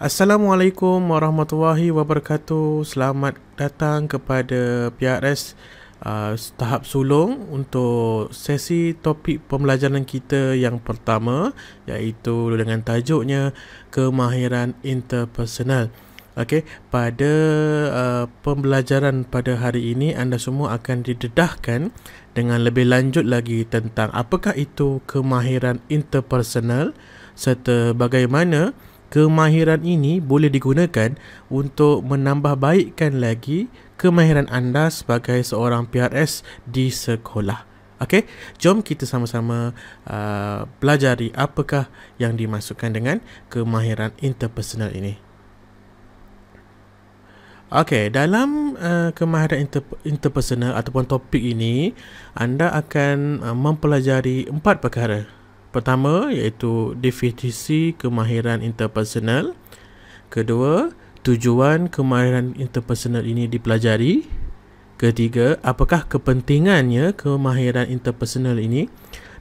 Assalamualaikum warahmatullahi wabarakatuh. Selamat datang kepada PRS tahap sulung untuk sesi topik pembelajaran kita yang pertama, iaitu dengan tajuknya kemahiran interpersonal. Okey, pada pembelajaran pada hari ini anda semua akan didedahkan dengan lebih lanjut lagi tentang apakah itu kemahiran interpersonal serta bagaimana kemahiran ini boleh digunakan untuk menambah baikkan lagi kemahiran anda sebagai seorang PRS di sekolah. Okey, jom kita sama-sama pelajari apakah yang dimasukkan dengan kemahiran interpersonal ini. Okey, dalam kemahiran interpersonal ataupun topik ini, anda akan mempelajari 4 perkara. Pertama, iaitu definisi kemahiran interpersonal. Kedua, tujuan kemahiran interpersonal ini dipelajari. Ketiga, apakah kepentingannya kemahiran interpersonal ini.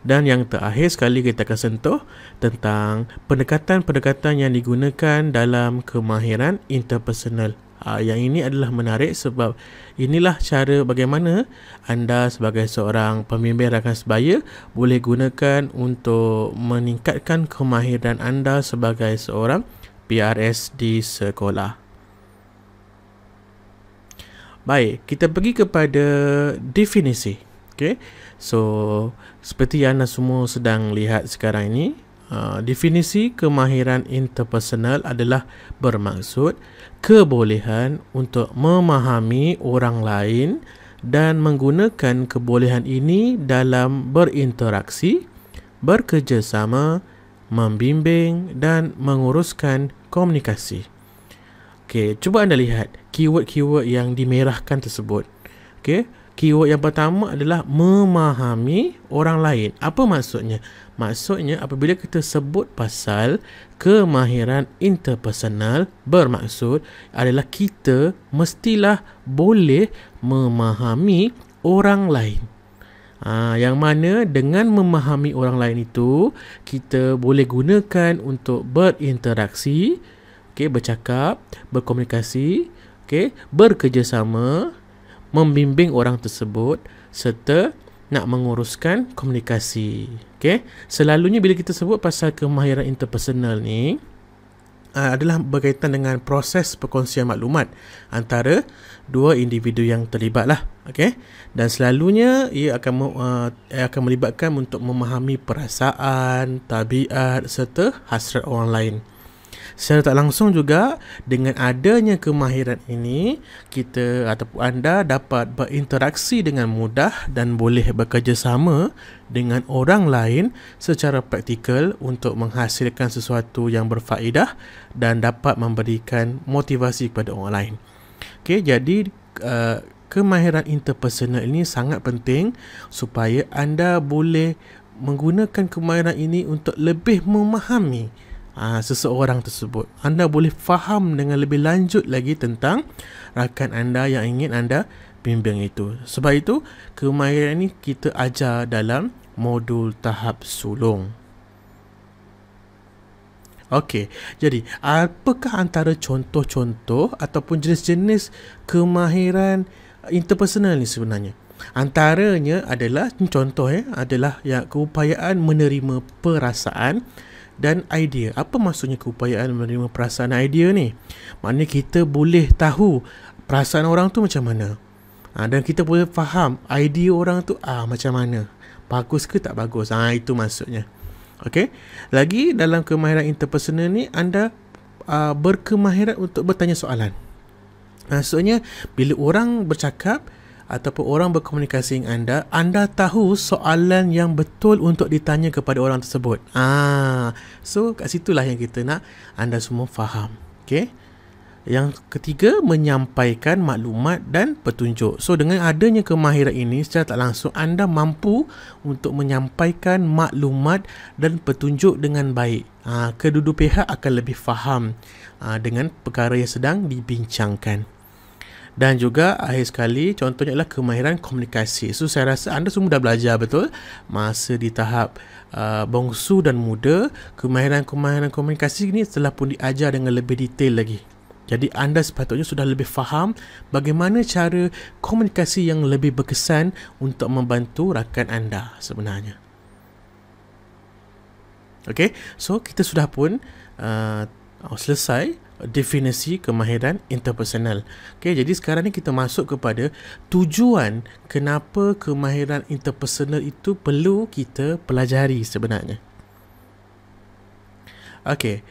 Dan yang terakhir sekali kita akan sentuh tentang pendekatan-pendekatan yang digunakan dalam kemahiran interpersonal. Yang ini adalah menarik sebab inilah cara bagaimana anda sebagai seorang pembimbing rakan sebaya boleh gunakan untuk meningkatkan kemahiran anda sebagai seorang PRS di sekolah. Baik, kita pergi kepada definisi. Okay, so seperti yang anda semua sedang lihat sekarang ini, definisi kemahiran interpersonal adalah bermaksud kebolehan untuk memahami orang lain dan menggunakan kebolehan ini dalam berinteraksi, bekerjasama, membimbing dan menguruskan komunikasi. Okey, cuba anda lihat keyword-keyword yang dimerahkan tersebut. Okey, keyword yang pertama adalah memahami orang lain. Apa maksudnya? Maksudnya apabila kita sebut pasal kemahiran interpersonal, bermaksud adalah kita mestilah boleh memahami orang lain. Yang mana dengan memahami orang lain itu, kita boleh gunakan untuk berinteraksi, bercakap, berkomunikasi, bekerjasama, membimbing orang tersebut serta nak menguruskan komunikasi. Selalunya bila kita sebut pasal kemahiran interpersonal ni adalah berkaitan dengan proses perkongsian maklumat antara dua individu yang terlibat lah. Dan selalunya ia akan melibatkan untuk memahami perasaan, tabiat serta hasrat orang lain. Secara tak langsung juga, dengan adanya kemahiran ini, kita ataupun anda dapat berinteraksi dengan mudah dan boleh bekerjasama dengan orang lain secara praktikal untuk menghasilkan sesuatu yang berfaedah dan dapat memberikan motivasi kepada orang lain. Jadi kemahiran interpersonal ini sangat penting supaya anda boleh menggunakan kemahiran ini untuk lebih memahami seseorang tersebut. Anda boleh faham dengan lebih lanjut lagi tentang rakan anda yang ingin anda bimbing itu. Sebab itu, kemahiran ini kita ajar dalam modul tahap sulung. Okey, jadi apakah antara contoh-contoh ataupun jenis-jenis kemahiran interpersonal ni sebenarnya? Antaranya adalah contoh adalah keupayaan menerima perasaan dan idea. Apa maksudnya keupayaan menerima perasaan dan idea ni? Maknanya kita boleh tahu perasaan orang tu macam mana. Dan kita boleh faham idea orang tu macam mana. Bagus ke tak bagus. Itu maksudnya. Okey. Lagi dalam kemahiran interpersonal ni, anda berkemahiran untuk bertanya soalan. Maksudnya bila orang bercakap ataupun orang berkomunikasi dengan anda tahu soalan yang betul untuk ditanya kepada orang tersebut. So kat situlah yang kita nak anda semua faham. Yang ketiga, menyampaikan maklumat dan petunjuk. So dengan adanya kemahiran ini, secara tak langsung anda mampu untuk menyampaikan maklumat dan petunjuk dengan baik. Kedua-dua pihak akan lebih faham dengan perkara yang sedang dibincangkan. Dan juga akhir sekali, contohnya adalah kemahiran komunikasi. So saya rasa anda semua dah belajar betul masa di tahap bongsu dan muda. Kemahiran komunikasi ini telah pun diajar dengan lebih detail lagi. Jadi anda sepatutnya sudah lebih faham bagaimana cara komunikasi yang lebih berkesan untuk membantu rakan anda sebenarnya. Okay, so kita sudah pun selesai definisi kemahiran interpersonal. Okay, jadi sekarang ni kita masuk kepada tujuan kenapa kemahiran interpersonal itu perlu kita pelajari sebenarnya. Okay,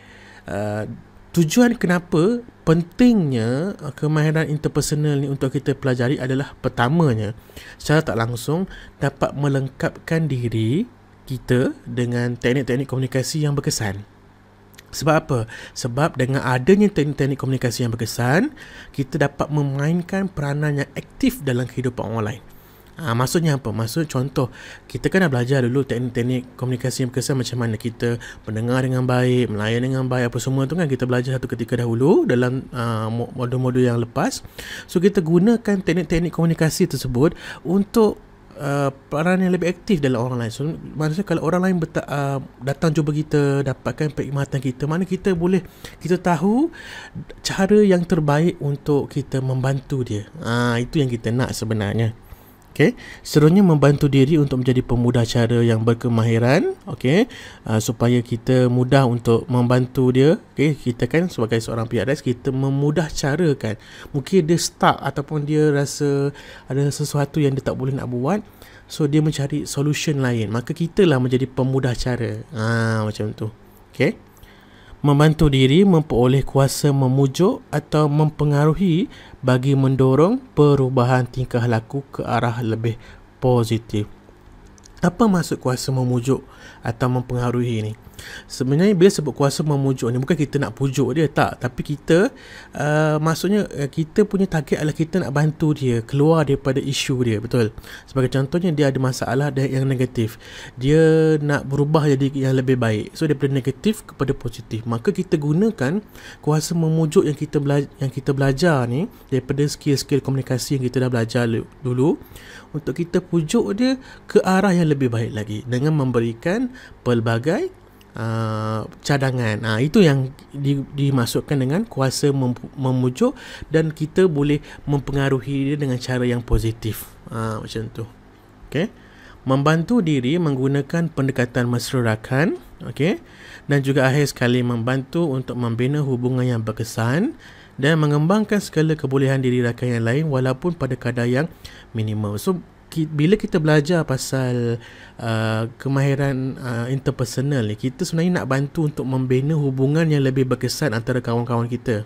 tujuan kenapa pentingnya kemahiran interpersonal ni untuk kita pelajari adalah pertamanya, secara tak langsung dapat melengkapkan diri kita dengan teknik-teknik komunikasi yang berkesan. Sebab apa? Sebab dengan adanya teknik-teknik komunikasi yang berkesan, kita dapat memainkan peranan yang aktif dalam kehidupan orang lain. Maksudnya apa? Maksud contoh, kita kan dah belajar dulu teknik-teknik komunikasi yang berkesan, macam mana kita mendengar dengan baik, melayan dengan baik, apa semua tu kan kita belajar satu ketika dahulu dalam modul-modul yang lepas. So kita gunakan teknik-teknik komunikasi tersebut untuk peranan yang lebih aktif dalam orang lain. So maksudnya kalau orang lain datang jumpa kita, dapatkan perkhidmatan kita, mana kita boleh, kita tahu cara yang terbaik untuk kita membantu dia. Itu yang kita nak sebenarnya. Okay, seterusnya membantu diri untuk menjadi pemudah cara yang berkemahiran. Okay, supaya kita mudah untuk membantu dia. Okay, kita kan sebagai seorang PRS, kita memudah carakan. Mungkin dia stuck ataupun dia rasa ada sesuatu yang dia tak boleh nak buat, so dia mencari solution lain, maka kita lah menjadi pemudah cara. Macam tu. Okay, membantu diri memperoleh kuasa memujuk atau mempengaruhi bagi mendorong perubahan tingkah laku ke arah lebih positif. Apa maksud kuasa memujuk atau mempengaruhi ni? Sebenarnya bila sebut kuasa memujuk ni, bukan kita nak pujuk dia, tak. Tapi kita maksudnya kita punya target adalah kita nak bantu dia keluar daripada isu dia, betul? Sebagai contohnya, dia ada masalah yang negatif, dia nak berubah jadi yang lebih baik. So daripada negatif kepada positif, maka kita gunakan kuasa memujuk yang kita belajar ni daripada skill-skill komunikasi yang kita dah belajar dulu, untuk kita pujuk dia ke arah yang lebih baik lagi dengan memberikan pelbagai cadangan. Itu yang dimasukkan dengan kuasa memujuk, dan kita boleh mempengaruhi dia dengan cara yang positif. Macam tu. Okay. Membantu diri menggunakan pendekatan mesra rakan. Okay. Dan juga akhir sekali membantu untuk membina hubungan yang berkesan dan mengembangkan segala kebolehan diri rakan yang lain walaupun pada kadar yang minimum. So bila kita belajar pasal kemahiran interpersonal ni, kita sebenarnya nak bantu untuk membina hubungan yang lebih berkesan antara kawan-kawan kita.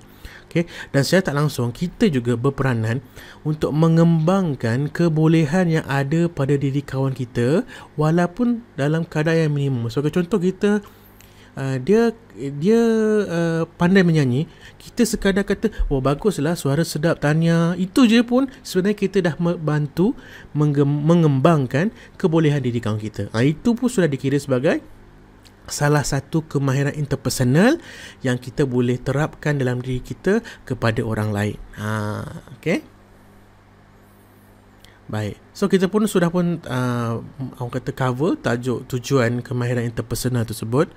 Okay? Dan secara tak langsung, kita juga berperanan untuk mengembangkan kebolehan yang ada pada diri kawan kita walaupun dalam kadar yang minimum. Sebagai contoh, kita dia pandai menyanyi, kita sekadar kata, oh baguslah, suara sedap, tahniah, itu je pun sebenarnya kita dah membantu mengembangkan kebolehan diri kawan kita. Itu pun sudah dikira sebagai salah satu kemahiran interpersonal yang kita boleh terapkan dalam diri kita kepada orang lain. Okay. Baik, so kita pun sudah pun orang kata cover tajuk tujuan kemahiran interpersonal tersebut.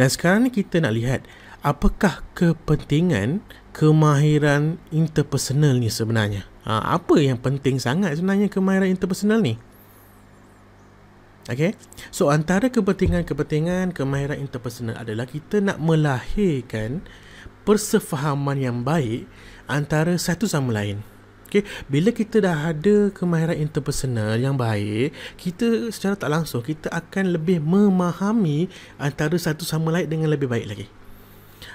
Dan sekarang ni kita nak lihat apakah kepentingan kemahiran interpersonal ni sebenarnya. Apa yang penting sangat sebenarnya kemahiran interpersonal ni? Okay, so antara kepentingan kemahiran interpersonal adalah kita nak melahirkan persefahaman yang baik antara satu sama lain. Okay, bila kita dah ada kemahiran interpersonal yang baik, kita secara tak langsung kita akan lebih memahami antara satu sama lain dengan lebih baik lagi.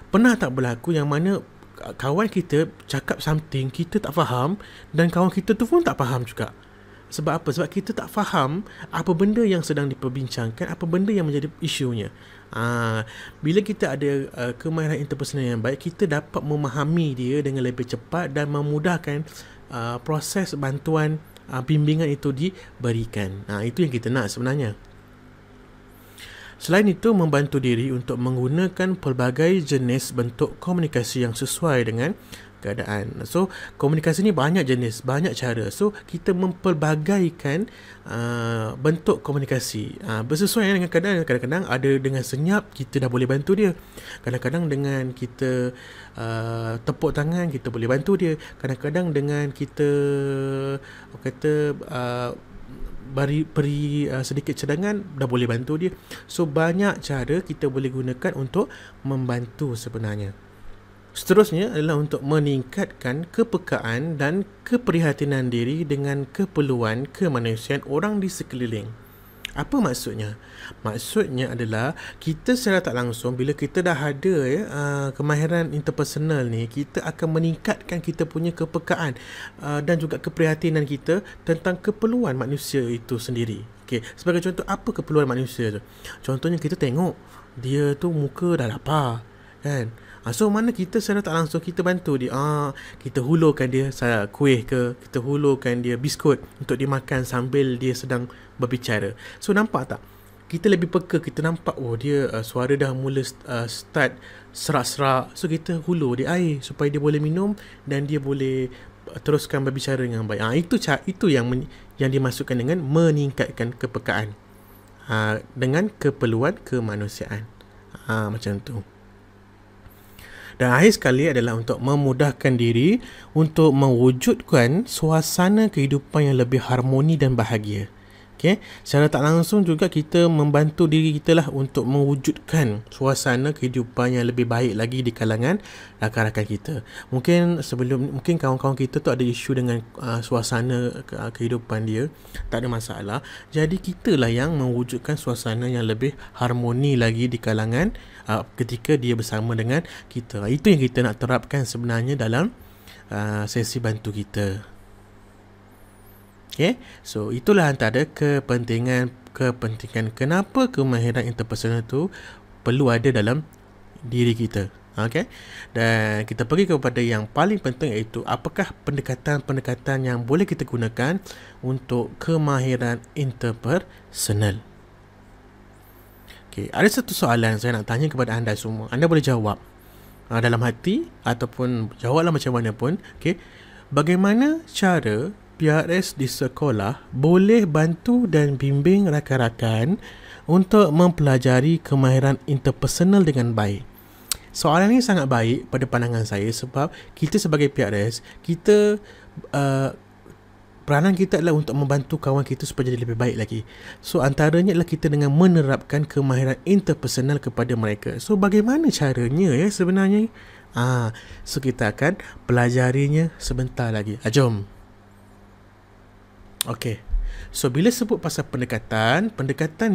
Pernah tak berlaku yang mana kawan kita cakap something, kita tak faham, dan kawan kita tu pun tak faham juga. Sebab apa? Sebab kita tak faham apa benda yang sedang diperbincangkan, apa benda yang menjadi isunya. Bila kita ada kemahiran interpersonal yang baik, kita dapat memahami dia dengan lebih cepat dan memudahkan proses bantuan bimbingan itu diberikan. Itu yang kita nak sebenarnya. Selain itu, membantu diri untuk menggunakan pelbagai jenis bentuk komunikasi yang sesuai dengan keadaan. So komunikasi ni banyak jenis, banyak cara. So kita mempelbagaikan bentuk komunikasi bersesuaian dengan keadaan. Kadang-kadang ada dengan senyap kita dah boleh bantu dia, kadang-kadang dengan kita tepuk tangan kita boleh bantu dia, kadang-kadang dengan kita beri sedikit cadangan dah boleh bantu dia. So banyak cara kita boleh gunakan untuk membantu sebenarnya. Seterusnya adalah untuk meningkatkan kepekaan dan keprihatinan diri dengan keperluan kemanusiaan orang di sekeliling. Apa maksudnya? Maksudnya adalah kita secara tak langsung bila kita dah ada kemahiran interpersonal ni, kita akan meningkatkan kita punya kepekaan dan juga keprihatinan kita tentang keperluan manusia itu sendiri. Okay. Sebagai contoh, apa keperluan manusia tu? Contohnya kita tengok dia tu muka dah lapar, kan? So mana kita secara tak langsung kita bantu dia, kita hulurkan dia kuih ke, kita hulurkan dia biskut untuk dimakan sambil dia sedang berbicara. So nampak tak, kita lebih peka, kita nampak dia suara dah mula start serak-serak. So kita hulur dia air supaya dia boleh minum dan dia boleh teruskan berbicara dengan baik. Itu yang dimasukkan dengan meningkatkan kepekaan dengan keperluan kemanusiaan. Macam tu. Dan akhir sekali adalah untuk memudahkan diri untuk mewujudkan suasana kehidupan yang lebih harmoni dan bahagia. Okay? Secara tak langsung juga kita membantu diri kita lah untuk mewujudkan suasana kehidupan yang lebih baik lagi di kalangan rakan-rakan kita. Mungkin kawan-kawan kita tu ada isu dengan suasana kehidupan dia, tak ada masalah. Jadi kita lah yang mewujudkan suasana yang lebih harmoni lagi di kalangan ketika dia bersama dengan kita. Itu yang kita nak terapkan sebenarnya dalam sesi bantu kita. Okay? So itulah antara kepentingan kenapa kemahiran interpersonal tu perlu ada dalam diri kita. Okay? Dan kita pergi kepada yang paling penting, iaitu apakah pendekatan-pendekatan yang boleh kita gunakan untuk kemahiran interpersonal. Okay, ada satu soalan saya nak tanya kepada anda semua. Anda boleh jawab dalam hati ataupun jawablah macam mana pun. Okay. Bagaimana cara PRS di sekolah boleh bantu dan bimbing rakan-rakan untuk mempelajari kemahiran interpersonal dengan baik? Soalan ini sangat baik pada pandangan saya sebab kita sebagai PRS, kita peranan kita adalah untuk membantu kawan kita supaya jadi lebih baik lagi. So antaranya adalah kita dengan menerapkan kemahiran interpersonal kepada mereka. So bagaimana caranya sebenarnya? So kita akan pelajarinya sebentar lagi. Jom. Okay. So bila sebut pasal pendekatan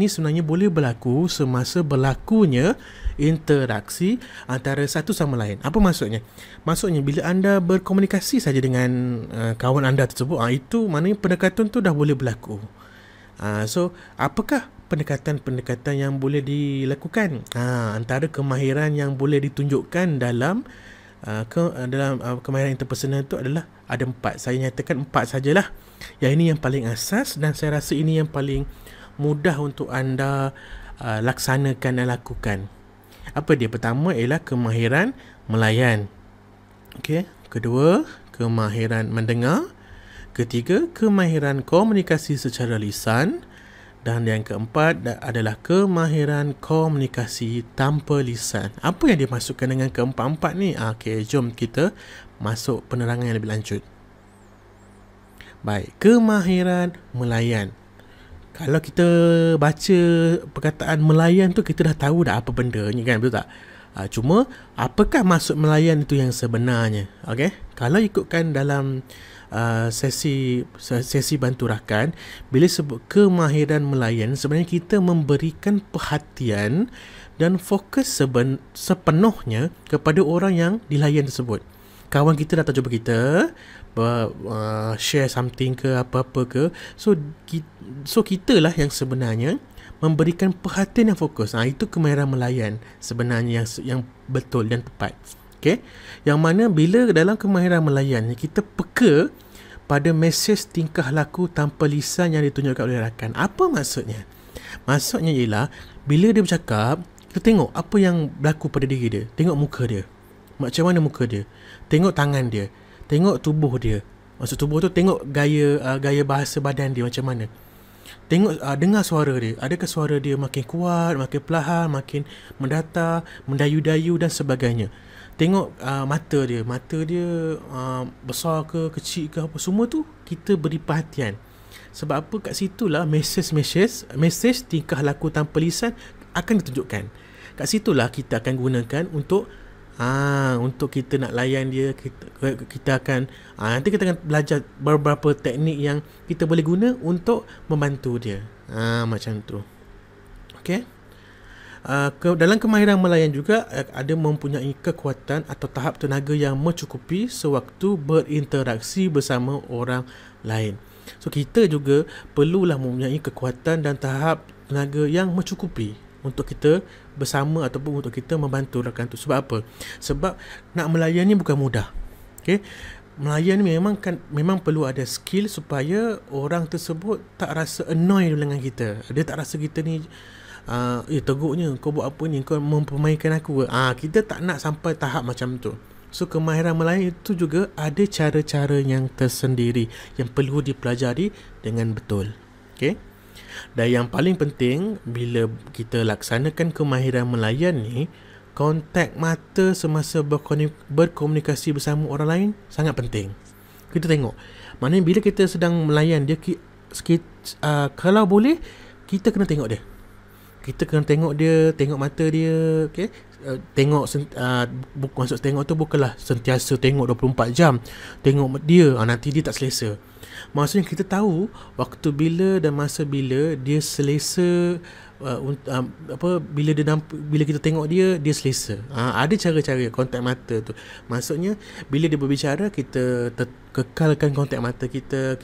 ni sebenarnya boleh berlaku semasa berlakunya interaksi antara satu sama lain. Apa maksudnya? Maksudnya bila anda berkomunikasi saja dengan kawan anda tersebut, itu maknanya pendekatan tu dah boleh berlaku. So apakah pendekatan-pendekatan yang boleh dilakukan? Antara kemahiran yang boleh ditunjukkan dalam kemahiran interpersonal itu adalah ada 4. Saya nyatakan 4 sajalah. Yang ini yang paling asas dan saya rasa ini yang paling mudah untuk anda laksanakan dan lakukan. Apa dia? Pertama ialah kemahiran melayan. Okey. Kedua, kemahiran mendengar. Ketiga, kemahiran komunikasi secara lisan. Dan yang keempat adalah kemahiran komunikasi tanpa lisan. Apa yang dimasukkan dengan keempat-empat ni? Okey, jom kita masuk penerangan yang lebih lanjut. Baik, kemahiran melayan. Kalau kita baca perkataan melayan tu, kita dah tahu dah apa benda ni, kan? Betul tak? Cuma apakah maksud melayan itu yang sebenarnya? Okey, kalau ikutkan dalam sesi bantu rakan, bila sebut kemahiran melayan, sebenarnya kita memberikan perhatian dan fokus sepenuhnya kepada orang yang dilayan tersebut. Kawan kita datang jumpa kita, share something ke apa-apa ke, so kita lah yang sebenarnya memberikan perhatian yang fokus. Itu kemahiran melayan sebenarnya yang betul dan tepat. Okay? Yang mana bila dalam kemahiran melayan kita peka pada mesej tingkah laku tanpa lisan yang ditunjukkan oleh rakan. Apa maksudnya? Maksudnya ialah bila dia bercakap, kita tengok apa yang berlaku pada diri dia. Tengok muka dia. macam mana muka dia, tengok tangan dia, tengok tubuh dia. Maksud tubuh tu tengok gaya bahasa badan dia macam mana. Tengok dengar suara dia. Adakah suara dia makin kuat, makin perlahan, makin mendatar, mendayu-dayu dan sebagainya. Tengok mata dia besar ke kecil ke apa, semua tu kita beri perhatian. Sebab apa? Kat situlah mesej tingkah laku tanpa lisan akan ditunjukkan. Kat situlah kita akan gunakan untuk kita nak layan dia. Kita akan nanti kita akan belajar beberapa teknik yang kita boleh guna untuk membantu dia. Macam tu. Okey. Dalam kemahiran melayan juga ada mempunyai kekuatan atau tahap tenaga yang mencukupi sewaktu berinteraksi bersama orang lain. So kita juga perlulah mempunyai kekuatan dan tahap tenaga yang mencukupi untuk kita bersama ataupun untuk kita membantu rakan tu. Sebab apa? Sebab nak melayan ni bukan mudah. Okay? Melayan ni memang perlu ada skill supaya orang tersebut tak rasa annoyed dengan kita. Dia tak rasa kita ni teruknya, kau buat apa ni, kau mempermainkan aku. Kita tak nak sampai tahap macam tu. So kemahiran melayan itu juga ada cara-cara yang tersendiri yang perlu dipelajari dengan betul. Okay? Dan yang paling penting bila kita laksanakan kemahiran melayan ni, kontak mata semasa berkomunikasi bersama orang lain sangat penting. Kita tengok, maknanya bila kita sedang melayan dia, kalau boleh kita kena tengok dia. Kita kena tengok dia, tengok mata dia. Okay? Tengok maksud tengok tu bukanlah sentiasa tengok 24 jam. Tengok dia, nanti dia tak selesa. Maksudnya kita tahu waktu bila dan masa bila dia selesa, bila kita tengok dia selesa. Ada cara-cara kontak mata tu. Maksudnya bila dia berbicara, kita kekalkan kontak mata kita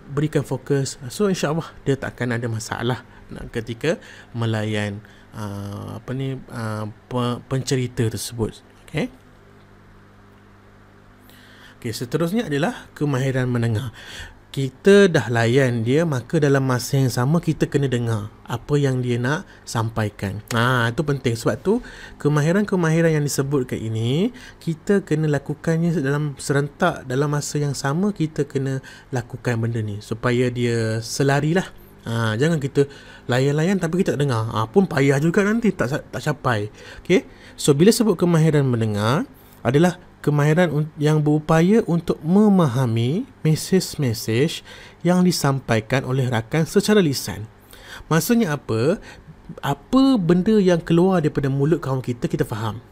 berikan fokus. So insya-Allah dia tak akan ada masalah ketika melayan pencerita tersebut. Okay, seterusnya adalah kemahiran mendengar. Kita dah layan dia, maka dalam masa yang sama kita kena dengar apa yang dia nak sampaikan. Itu penting. Sebab tu kemahiran-kemahiran yang disebutkan ini kita kena lakukannya dalam serentak, dalam masa yang sama kita kena lakukan benda ni supaya dia selari lah. Jangan kita layan-layan tapi kita tak dengar. Pun payah juga, nanti tak capai. Okay? So bila sebut kemahiran mendengar adalah kemahiran yang berupaya untuk memahami mesej-mesej yang disampaikan oleh rakan secara lisan. Maksudnya apa? Apa benda yang keluar daripada mulut kawan kita faham.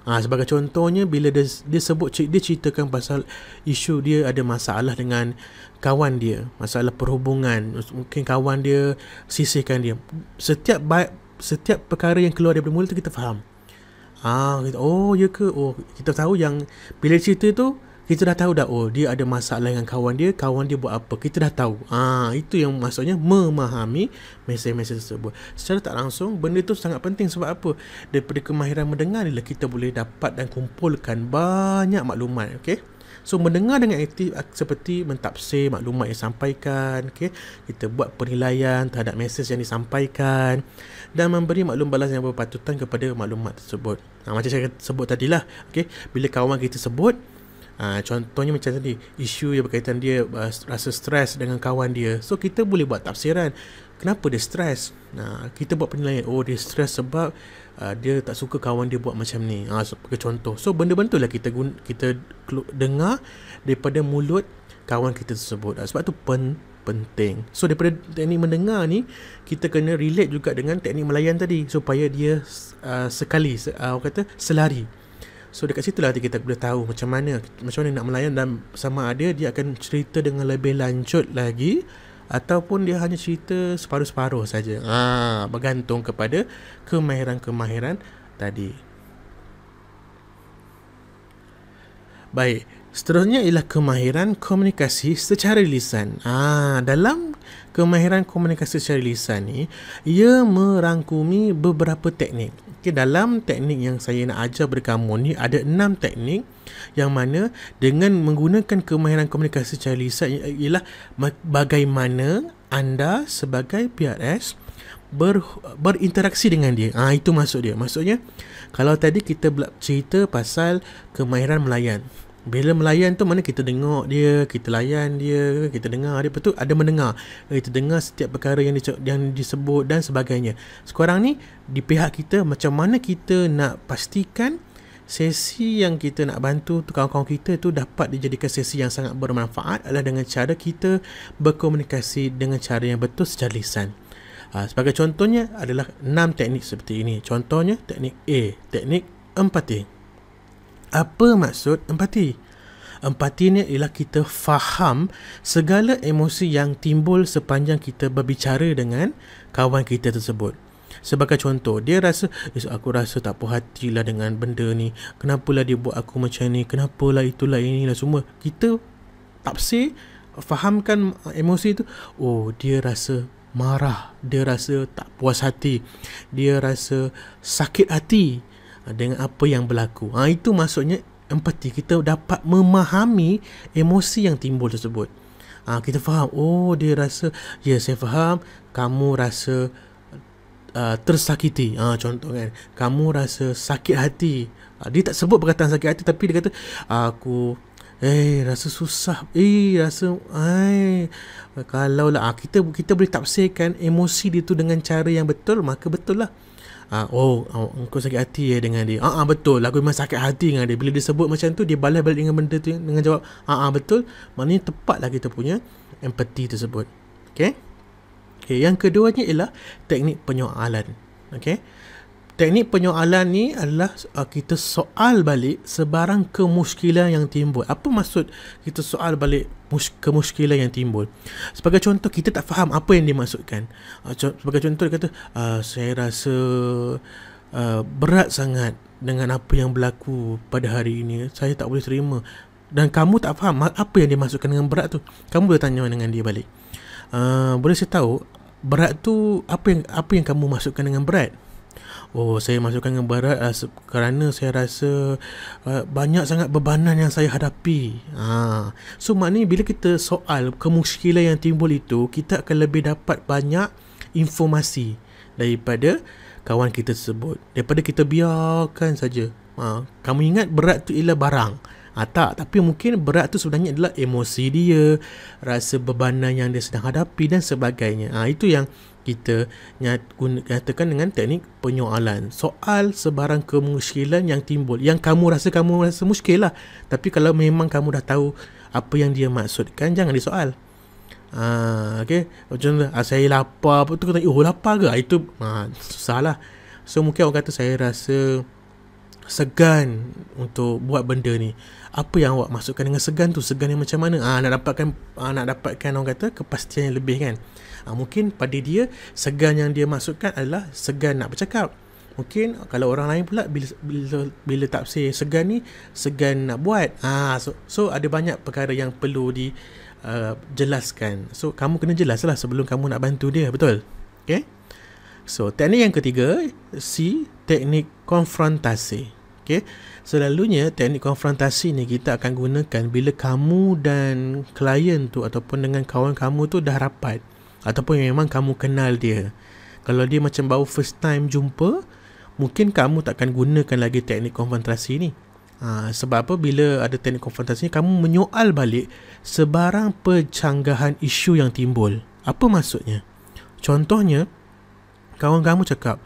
Sebagai contohnya, bila dia ceritakan pasal isu dia ada masalah dengan kawan dia, masalah perhubungan, mungkin kawan dia sisihkan dia. Setiap perkara yang keluar daripada mulut tu kita faham. Ya ke? Kita tahu yang bila cerita tu kita dah tahu dah, dia ada masalah dengan kawan dia buat apa, kita dah tahu. Itu yang maksudnya memahami mesej-mesej tersebut. Secara tak langsung benda tu sangat penting. Sebab apa? Daripada kemahiran mendengar ni kita boleh dapat dan kumpulkan banyak maklumat. Okay? So mendengar dengan aktif seperti mentafsir maklumat yang disampaikan. Okay? Kita buat penilaian terhadap mesej yang disampaikan dan memberi maklum balas yang berpatutan kepada maklumat tersebut. Macam saya sebut tadilah. Okay? Bila kawan kita sebut, contohnya macam tadi, isu yang berkaitan dia rasa stres dengan kawan dia, so kita boleh buat tafsiran kenapa dia stres. Kita buat penilaian, dia stres sebab dia tak suka kawan dia buat macam ni, sebagai contoh. So benda-benda lah kita dengar daripada mulut kawan kita tersebut. Sebab tu penting. So daripada teknik mendengar ni, kita kena relate juga dengan teknik melayan tadi supaya dia selari. So dekat situ lah kita boleh tahu macam mana nak melayan, dan sama ada dia akan cerita dengan lebih lanjut lagi ataupun dia hanya cerita separuh-separuh saja. Bergantung kepada kemahiran-kemahiran tadi. Baik, seterusnya ialah kemahiran komunikasi secara lisan. Dalam kemahiran komunikasi secara lisan ni, ia merangkumi beberapa teknik. Okay, dalam teknik yang saya nak ajar kepada kamu ni ada 6 teknik yang mana dengan menggunakan kemahiran komunikasi secara lisan ialah bagaimana anda sebagai PRS berinteraksi dengan dia. Itu maksud dia. Maksudnya Kalau tadi kita cerita pasal kemahiran melayan. Bila melayan tu mana kita tengok dia, kita layan dia, kita dengar dia, betul ada mendengar. Kita dengar setiap perkara yang disebut dan sebagainya. Sekarang ni di pihak kita, macam mana kita nak pastikan sesi yang kita nak bantu tu kawan-kawan kita tu dapat dijadikan sesi yang sangat bermanfaat adalah dengan cara kita berkomunikasi dengan cara yang betul secara lisan. Sebagai contohnya adalah 6 teknik seperti ini. Contohnya teknik A, teknik empati. Apa maksud empati? Empati ni ialah kita faham segala emosi yang timbul sepanjang kita berbicara dengan kawan kita tersebut. Sebagai contoh, dia rasa, aku rasa tak puas hatilah dengan benda ni. Kenapalah dia buat aku macam ni? Kenapalah itulah inilah semua. Kita tafsir, fahamkan emosi tu. Oh, dia rasa marah, dia rasa tak puas hati, dia rasa sakit hati dengan apa yang berlaku. Itu maksudnya empati. Kita dapat memahami emosi yang timbul tersebut. Kita faham, oh dia rasa, ya saya faham, kamu rasa tersakiti, contoh kan, kamu rasa sakit hati. Dia tak sebut perkataan sakit hati, tapi dia kata aku rasa susah, rasa kalau lah kita boleh tafsirkan emosi dia tu dengan cara yang betul, maka betul lah. Engkau sakit hati dengan dia. Betul, aku memang sakit hati dengan dia. Bila dia sebut macam tu, dia balas balik dengan benda tu, dengan jawab betul. Maknanya tepatlah kita punya empati tersebut. Okay, yang keduanya ialah teknik penyoalan. Okay, teknik penyoalan ni adalah kita soal balik sebarang kemuskilan yang timbul. Apa maksud kita soal balik kemuskilan yang timbul? Sebagai contoh, kita tak faham apa yang dimaksudkan. Sebagai contoh, dia kata, saya rasa berat sangat dengan apa yang berlaku pada hari ini. Saya tak boleh terima. Dan kamu tak faham apa yang dimaksudkan dengan berat tu. Kamu boleh tanya dengan dia balik. Boleh saya tahu berat tu apa yang kamu maksudkan dengan berat? Oh, saya masukkan dengan berat kerana saya rasa banyak sangat bebanan yang saya hadapi. So maknanya bila kita soal kemuskilan yang timbul itu, kita akan lebih dapat banyak informasi daripada kawan kita tersebut, daripada kita biarkan saja. Kamu ingat berat tu ialah barang. Tak, tapi mungkin berat tu sebenarnya adalah emosi dia, rasa bebanan yang dia sedang hadapi dan sebagainya. Itu yang kita nyatakan dengan teknik penyoalan. Soal sebarang kemuskilan yang timbul, yang kamu rasa muskil lah. Tapi kalau memang kamu dah tahu apa yang dia maksudkan, jangan disoal. Okay, macam saya lapar, apa tu kata, lapar ke? Itu susah lah. So mungkin orang kata, saya rasa segan untuk buat benda ni. Apa yang awak maksudkan dengan segan tu? Segan yang macam mana? Nak dapatkan orang kata kepastian yang lebih kan. Mungkin pada dia, segan yang dia maksudkan adalah segan nak bercakap. Mungkin kalau orang lain pula bila tafsir segan ni, segan nak buat. So ada banyak perkara yang perlu dijelaskan. So kamu kena jelas lah sebelum kamu nak bantu dia, betul? Okay. So teknik yang ketiga, C, teknik konfrontasi. Okay. Selalunya teknik konfrontasi ni kita akan gunakan bila kamu dan klien tu ataupun dengan kawan kamu tu dah rapat, ataupun memang kamu kenal dia. Kalau dia macam baru first time jumpa, mungkin kamu takkan gunakan lagi teknik konfrontasi ni. Sebab apa? Bila ada teknik konfrontasi ni, kamu menyoal balik sebarang pencanggahan isu yang timbul. Apa maksudnya? Contohnya, kawan kamu cakap,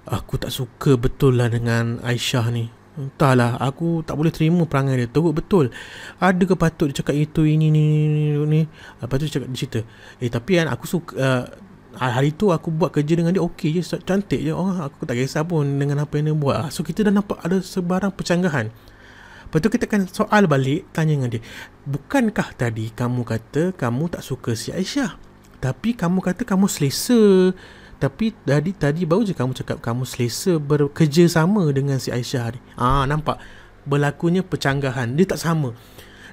aku tak suka betul lah dengan Aisyah ni. Entahlah, aku tak boleh terima perangai dia. Teruk betul. Ada ke patut dia cakap itu, ini, ni. Lepas tu dia cakap, dia cerita, tapi kan aku suka, hari tu aku buat kerja dengan dia okey je, cantik je. Aku tak kisah pun dengan apa yang dia buat. So kita dah nampak ada sebarang pencanggahan. Lepas tu kita akan soal balik, tanya dengan dia, bukankah tadi kamu kata kamu tak suka si Aisyah, tapi kamu kata kamu selesa. Tapi tadi baru je kamu cakap kamu selesa bekerja sama dengan si Aisyah ni. Nampak berlakunya pencanggahan. Dia tak sama.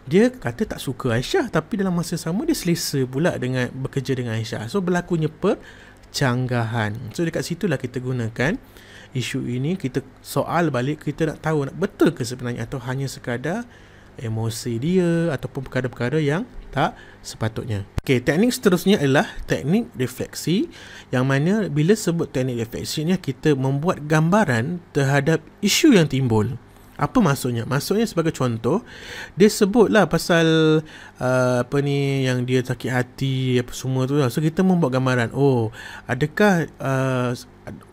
Dia kata tak suka Aisyah, tapi dalam masa sama dia selesa pula dengan bekerja dengan Aisyah. So berlakunya pencanggahan. So dekat situlah kita gunakan isu ini. Kita soal balik, kita nak tahu betul ke sebenarnya, atau hanya sekadar emosi dia ataupun perkara-perkara yang tak sepatutnya. Okey, teknik seterusnya adalah teknik refleksi, yang mana bila sebut teknik refleksi ni kita membuat gambaran terhadap isu yang timbul. Apa maksudnya? Maksudnya sebagai contoh, dia sebutlah pasal yang dia sakit hati apa semua tu lah. So kita membuat gambaran, adakah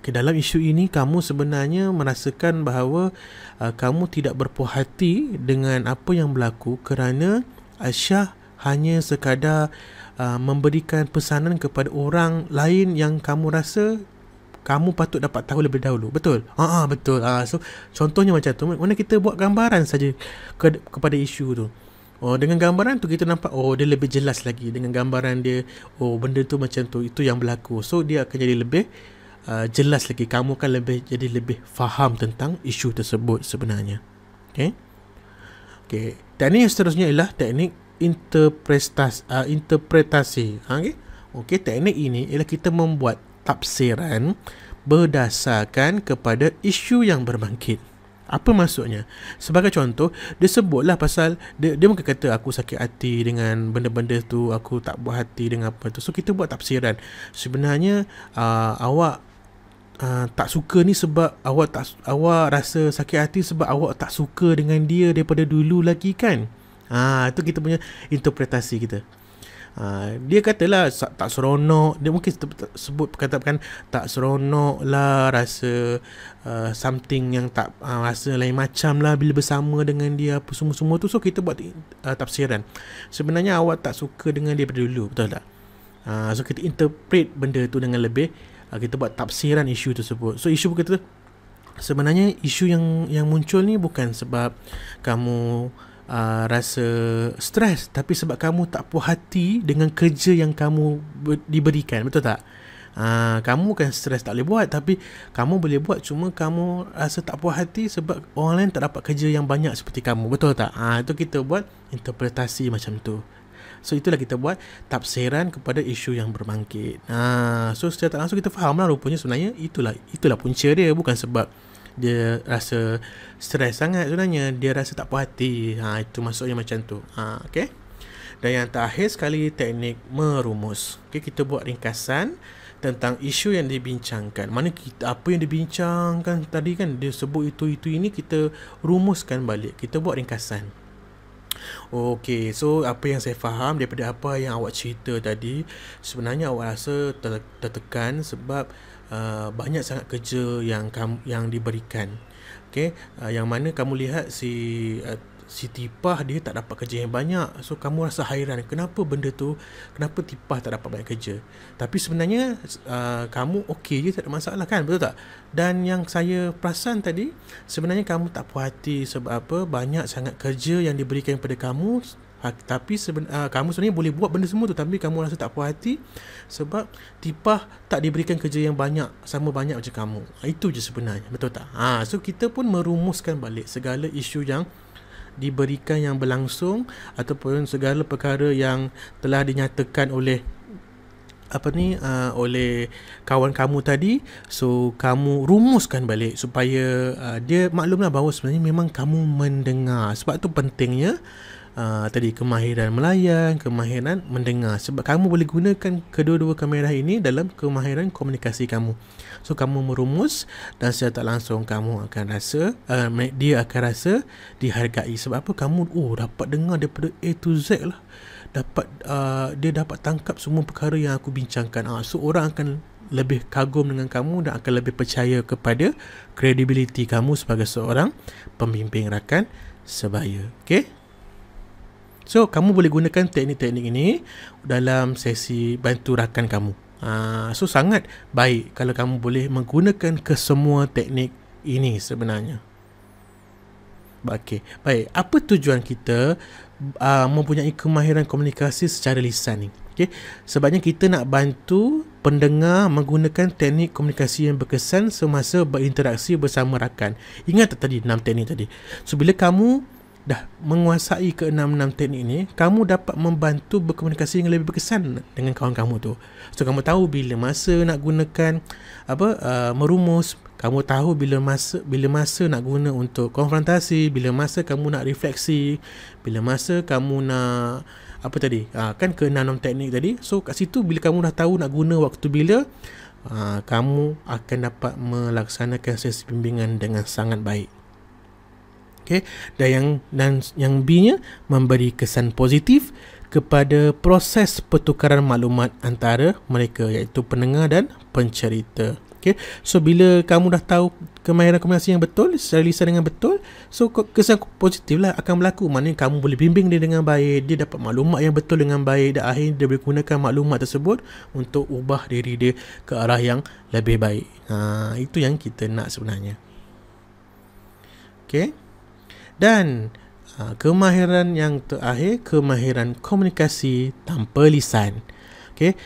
dalam isu ini kamu sebenarnya merasakan bahawa kamu tidak berpuas hati dengan apa yang berlaku kerana Aisyah hanya sekadar memberikan pesanan kepada orang lain yang kamu rasa kamu patut dapat tahu lebih dahulu. Betul? Betul. So contohnya macam tu. Mana kita buat gambaran saja kepada isu tu. Dengan gambaran tu kita nampak dia lebih jelas lagi. Dengan gambaran dia, benda tu macam tu, itu yang berlaku. So dia akan jadi lebih jelas lagi. Kamu akan jadi lebih faham tentang isu tersebut sebenarnya. Okay. Teknik yang seterusnya ialah teknik interpretasi. Okay. Teknik ini ialah kita membuat tafsiran berdasarkan kepada isu yang berbangkit. Apa maksudnya? Sebagai contoh, dia sebutlah pasal dia mungkin kata aku sakit hati dengan benda-benda tu, aku tak buat hati dengan apa tu. So kita buat tafsiran. Sebenarnya awak tak suka ni sebab awak rasa sakit hati sebab awak tak suka dengan dia daripada dulu lagi kan? Itu kita punya interpretasi kita. Dia katalah tak seronok. Dia mungkin sebut perkataan tak seronok lah, rasa something yang tak rasa lain macam lah bila bersama dengan dia, apa semua-semua tu. So kita buat tafsiran. Sebenarnya awak tak suka dengan dia pada dulu, betul tak? So kita interpret benda tu dengan lebih, kita buat tafsiran isu tersebut. So isu kata sebenarnya isu yang muncul ni bukan sebab kamu rasa stres, tapi sebab kamu tak puas hati dengan kerja yang kamu diberikan, betul tak? Kamu kan stres tak boleh buat, tapi kamu boleh buat, cuma kamu rasa tak puas hati sebab orang lain tak dapat kerja yang banyak seperti kamu, betul tak? Itu kita buat interpretasi macam tu. So itulah kita buat tafsiran kepada isu yang berbangkit. So secara tak langsung kita faham lah, rupanya sebenarnya itulah punca dia. Bukan sebab dia rasa stres sangat, sebenarnya dia rasa tak puas hati. Itu maksudnya macam tu. Okay. Dan yang terakhir sekali, teknik merumus. Okay, kita buat ringkasan tentang isu yang dibincangkan. Mana apa yang dibincangkan tadi kan, dia sebut itu ini, kita rumuskan balik, kita buat ringkasan. Okay, so apa yang saya faham daripada apa yang awak cerita tadi, sebenarnya awak rasa tertekan sebab banyak sangat kerja yang diberikan. Okay, yang mana kamu lihat si Tipah dia tak dapat kerja yang banyak. So kamu rasa hairan, kenapa Tipah tak dapat banyak kerja. Tapi sebenarnya kamu okey je, tak ada masalah kan, betul tak? Dan yang saya perasan tadi, sebenarnya kamu tak puas hati sebab apa? Banyak sangat kerja yang diberikan kepada kamu, tapi kamu sebenarnya boleh buat benda semua tu, tapi kamu rasa tak puas hati sebab Tipah tak diberikan kerja yang banyak, sama banyak macam kamu. Itu je sebenarnya, betul tak? So kita pun merumuskan balik segala isu yang diberikan yang berlangsung, ataupun segala perkara yang telah dinyatakan oleh oleh kawan kamu tadi. So kamu rumuskan balik supaya dia maklumlah bahawa sebenarnya memang kamu mendengar. Sebab tu pentingnya tadi kemahiran melayan, kemahiran mendengar, sebab kamu boleh gunakan kedua-dua kamera ini dalam kemahiran komunikasi kamu. So kamu merumus, dan secara tak langsung kamu akan rasa dia akan rasa dihargai. Sebab apa? Kamu dapat dengar daripada A to Z lah, dia dapat tangkap semua perkara yang aku bincangkan. So orang akan lebih kagum dengan kamu dan akan lebih percaya kepada kredibiliti kamu sebagai seorang pembimbing rakan sebaya. Okay? So kamu boleh gunakan teknik-teknik ini dalam sesi bantu rakan kamu. So sangat baik kalau kamu boleh menggunakan kesemua teknik ini sebenarnya. Okay, baik. Apa tujuan kita mempunyai kemahiran komunikasi secara lisan ni? Okay, sebabnya kita nak bantu pendengar menggunakan teknik komunikasi yang berkesan semasa berinteraksi bersama rakan. Ingat tak tadi 6 teknik tadi? So bila kamu dah menguasai ke-6 teknik ni, kamu dapat membantu berkomunikasi yang lebih berkesan dengan kawan kamu tu. So kamu tahu bila masa nak gunakan merumus, Kamu tahu bila masa nak guna untuk konfrontasi, bila masa kamu nak refleksi, bila masa kamu nak apa tadi? Kan ke-6 teknik tadi. So kat situ bila kamu dah tahu nak guna waktu bila, kamu akan dapat melaksanakan sesi bimbingan dengan sangat baik. Okay. Dan yang B-nya memberi kesan positif kepada proses pertukaran maklumat antara mereka, iaitu pendengar dan pencerita. Okay. So bila kamu dah tahu kemahiran komunikasi yang betul secara lisan dengan betul, so kesan positif lah akan berlaku. Maknanya kamu boleh bimbing dia dengan baik, dia dapat maklumat yang betul dengan baik, dan akhirnya dia boleh gunakan maklumat tersebut untuk ubah diri dia ke arah yang lebih baik. Itu yang kita nak sebenarnya. Okay. Dan kemahiran yang terakhir, kemahiran komunikasi tanpa lisan. Okay.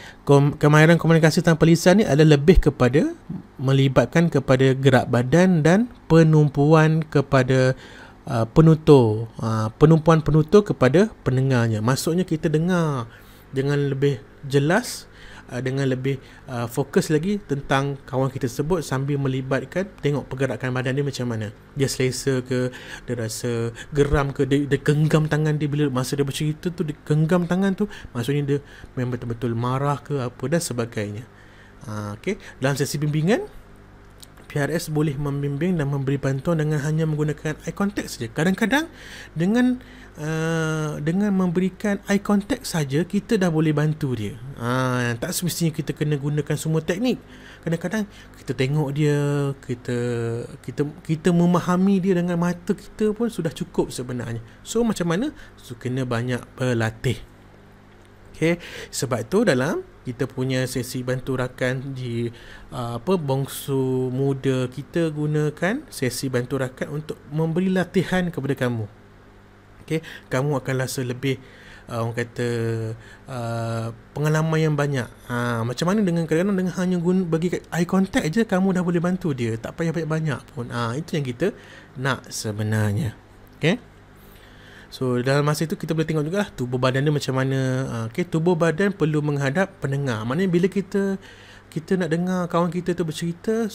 Kemahiran komunikasi tanpa lisan ni adalah lebih kepada melibatkan kepada gerak badan dan penumpuan kepada penumpuan penutur kepada pendengarnya. Maksudnya kita dengar dengan lebih jelas, dengan lebih fokus lagi tentang kawan kita tersebut, sambil melibatkan tengok pergerakan badan dia macam mana. Dia selesa ke, dia rasa geram ke, dia genggam tangan dia bila masa dia bercerita tu, dia genggam tangan tu, maksudnya dia memang betul-betul marah ke apa dan sebagainya. Okay. Dalam sesi bimbingan, PRS boleh membimbing dan memberi bantuan dengan hanya menggunakan eye contact saja. Kadang-kadang dengan memberikan eye contact saja kita dah boleh bantu dia. Tak semestinya kita kena gunakan semua teknik. Kadang-kadang kita tengok dia, kita memahami dia dengan mata kita pun sudah cukup sebenarnya. So macam mana? So kena banyak berlatih. Okay. Sebab tu dalam kita punya sesi bantu rakan di bongsu muda, kita gunakan sesi bantu rakan untuk memberi latihan kepada kamu. Okay. Kamu akan rasa lebih orang kata pengalaman yang banyak. Macam mana dengan kadang-kadang dengan hanya bagi eye contact je kamu dah boleh bantu dia, tak payah banyak-banyak pun. Itu yang kita nak sebenarnya. Okay. So dalam masa itu kita boleh tengok jugalah tubuh badan dia macam mana. Okay, tubuh badan perlu menghadap pendengar. Maknanya bila kita nak dengar kawan kita tu bercerita,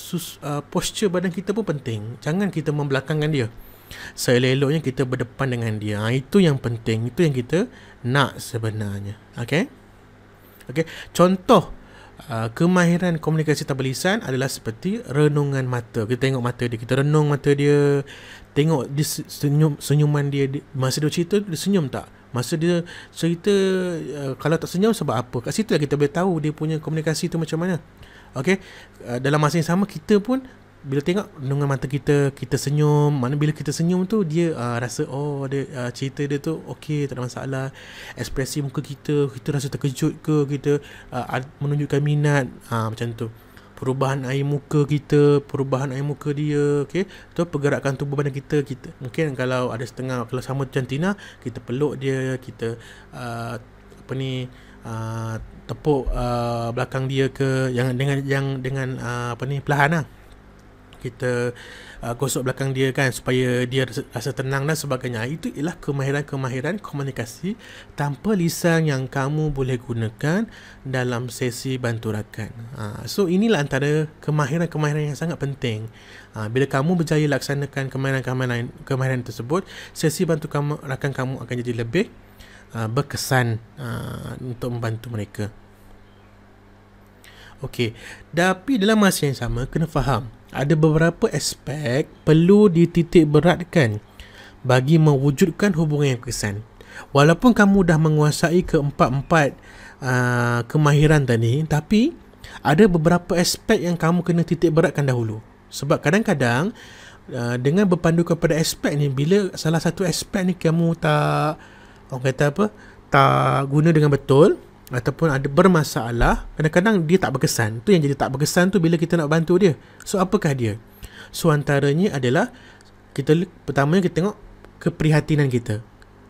posture badan kita pun penting. Jangan kita membelakangkan dia, seelok-eloknya kita berdepan dengan dia. Itu yang penting, itu yang kita nak sebenarnya. Okay. Contoh kemahiran komunikasi tanpa lisan adalah seperti renungan mata. Kita tengok mata dia, kita renung mata dia, tengok dia senyuman dia masa dia cerita, dia senyum tak? Masa dia cerita, kalau tak senyum sebab apa? Kat situ lah kita boleh tahu dia punya komunikasi tu macam mana. Okay. Dalam masa yang sama kita pun bila tengok renungan mata kita, kita senyum. Mana bila kita senyum tu, dia rasa dia cerita dia tu okey, tak ada masalah. Ekspresi muka kita rasa terkejut ke, kita menunjukkan minat, macam tu. Perubahan air muka kita, perubahan air muka dia, okey. Tu pergerakan tubuh badan kita. Mungkin kalau ada setengah, kalau sama macam Tina, kita peluk dia, kita tepuk belakang dia ke, dengan perlahan lah. Kita gosok belakang dia kan, supaya dia rasa tenang dan sebagainya. Itu ialah kemahiran komunikasi tanpa lisan yang kamu boleh gunakan dalam sesi bantu rakan. So inilah antara kemahiran yang sangat penting. Bila kamu berjaya laksanakan kemahiran tersebut, sesi bantu rakan kamu akan jadi lebih berkesan untuk membantu mereka. Okey, tapi dalam masa yang sama kena faham ada beberapa aspek perlu dititik beratkan bagi mewujudkan hubungan yang berkesan. Walaupun kamu dah menguasai keempat-empat kemahiran tadi, tapi ada beberapa aspek yang kamu kena titik beratkan dahulu. Sebab kadang-kadang dengan berpandu kepada aspek ni, bila salah satu aspek ni kamu tak guna dengan betul, ataupun ada bermasalah, kadang-kadang dia tak berkesan. Tu yang jadi tak berkesan tu bila kita nak bantu dia. So apakah dia? So antaranya adalah pertamanya kita tengok keprihatinan kita,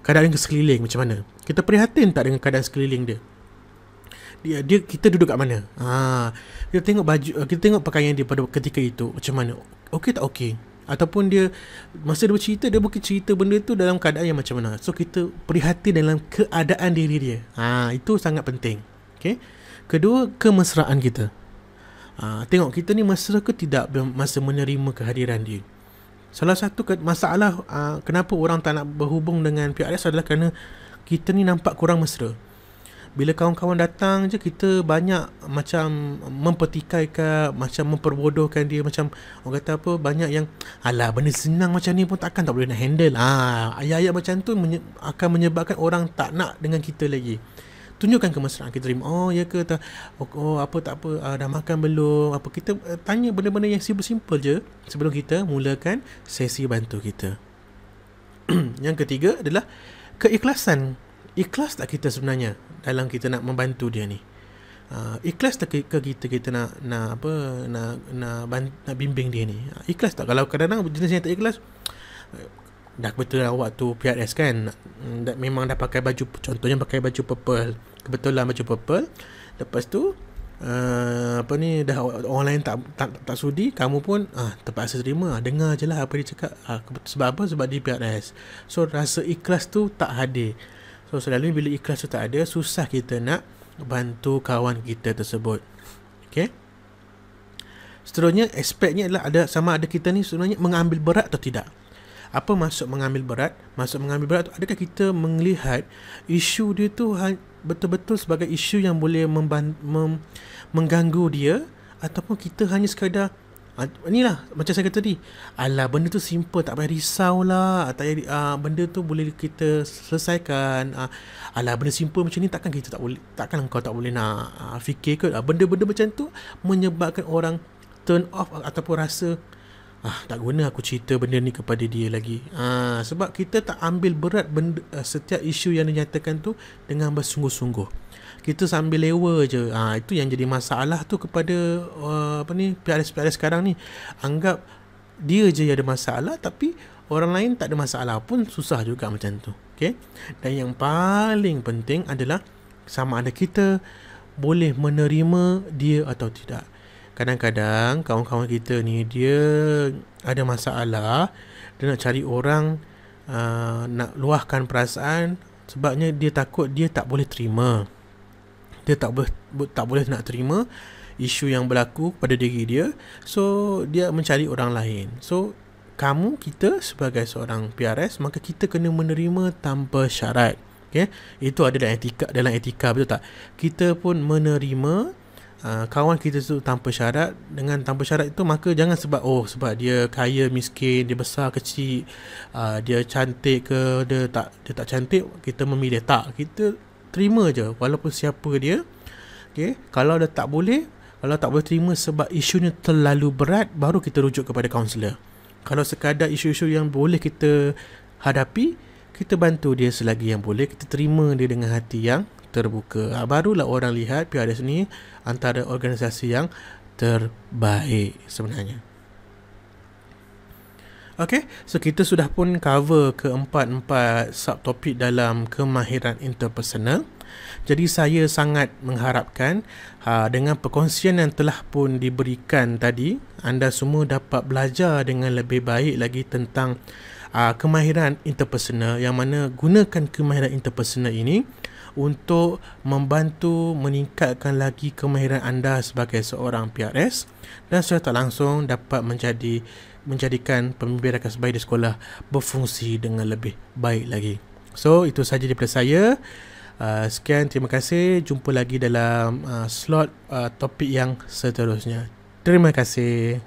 keadaan sekeliling macam mana. Kita prihatin tak dengan keadaan sekeliling dia? Kita duduk kat mana? Kita tengok baju, kita tengok pakaian dia pada ketika itu macam mana? Okey tak okey? Ataupun dia masa dia bercerita, dia mungkin cerita benda tu dalam keadaan yang macam mana. So kita prihatin dalam keadaan diri dia. Itu sangat penting. Okay. Kedua, kemesraan kita. Tengok kita ni mesra ke tidak masa menerima kehadiran dia. Salah satu masalah kenapa orang tak nak berhubung dengan PRS adalah kerana kita ni nampak kurang mesra. Bila kawan-kawan datang je, kita banyak macam mempertikaikan, macam memperbodohkan dia. Macam orang kata apa, banyak yang alah benda senang macam ni pun takkan tak boleh nak handle. Ayat-ayat macam tu akan menyebabkan orang tak nak dengan kita lagi. Tunjukkan kemesraan kita terima. Oh ya ke tak? Apa tak apa, dah makan belum? Apa kita tanya benda-benda yang simple-simple je sebelum kita mulakan sesi bantu kita. Yang ketiga adalah keikhlasan. Ikhlas tak kita sebenarnya dalam kita nak membantu dia ni? Ikhlas tak ke kita nak bimbing dia ni? Ikhlas tak? Kalau kadang-kadang jenis yang tak ikhlas, dah kebetulan waktu PRS kan, memang dah pakai baju, contohnya pakai baju purple, kebetulan baju purple, lepas tu dah orang lain tak sudi, kamu pun terpaksa terima, dengar je lah apa dia cakap. Sebab apa? Sebab dia PRS. So rasa ikhlas tu tak hadir. So selalu bila ikhlas tu tak ada, susah kita nak bantu kawan kita tersebut. Okay. Seterusnya aspeknya adalah sama ada kita ni sebenarnya mengambil berat atau tidak. Apa maksud mengambil berat? Maksud mengambil berat tu, adakah kita melihat isu dia tu betul-betul sebagai isu yang boleh mengganggu dia, ataupun kita hanya sekadar inilah macam saya kata tadi, alah benda tu simple, tak payah risau lah, benda tu boleh kita selesaikan, alah benda simple macam ni takkan kau tak boleh nak fikir ke. Benda-benda macam tu menyebabkan orang turn off ataupun rasa tak guna aku cerita benda ni kepada dia lagi. Sebab kita tak ambil berat setiap isu yang dinyatakan tu dengan bersungguh-sungguh. Kita sambil lewa je. Itu yang jadi masalah tu kepada PRS sekarang ni. Anggap dia je yang ada masalah, tapi orang lain tak ada masalah pun susah juga macam tu. Okay? Dan yang paling penting adalah sama ada kita boleh menerima dia atau tidak. Kadang-kadang kawan-kawan kita ni dia ada masalah, dia nak cari orang nak luahkan perasaan, sebabnya dia takut dia tak boleh terima. Dia tak boleh nak terima isu yang berlaku pada diri dia. So dia mencari orang lain. So kita sebagai seorang PRS, maka kita kena menerima tanpa syarat. Okay? Itu ada dalam etika, betul tak? Kita pun menerima kawan kita tu tanpa syarat. Dengan tanpa syarat itu, maka jangan sebab dia kaya miskin, dia besar kecil, dia cantik ke dia tak cantik, kita memilih. Tak, kita terima je walaupun siapa dia. Okay? Kalau tak boleh terima sebab isunya terlalu berat, baru kita rujuk kepada kaunselor. Kalau sekadar isu-isu yang boleh kita hadapi, kita bantu dia selagi yang boleh, kita terima dia dengan hati yang terbuka. Barulah orang lihat PRS ni antara organisasi yang terbaik sebenarnya. Okay, so kita sudah pun cover keempat subtopik dalam kemahiran interpersonal. Jadi saya sangat mengharapkan dengan perkongsian yang telah pun diberikan tadi, anda semua dapat belajar dengan lebih baik lagi tentang kemahiran interpersonal, yang mana gunakan kemahiran interpersonal ini untuk membantu meningkatkan lagi kemahiran anda sebagai seorang PRS, dan secara tak langsung dapat menjadikan pemimpin rakan sebaik di sekolah berfungsi dengan lebih baik lagi. So itu sahaja daripada saya. Sekian, terima kasih. Jumpa lagi dalam slot topik yang seterusnya. Terima kasih.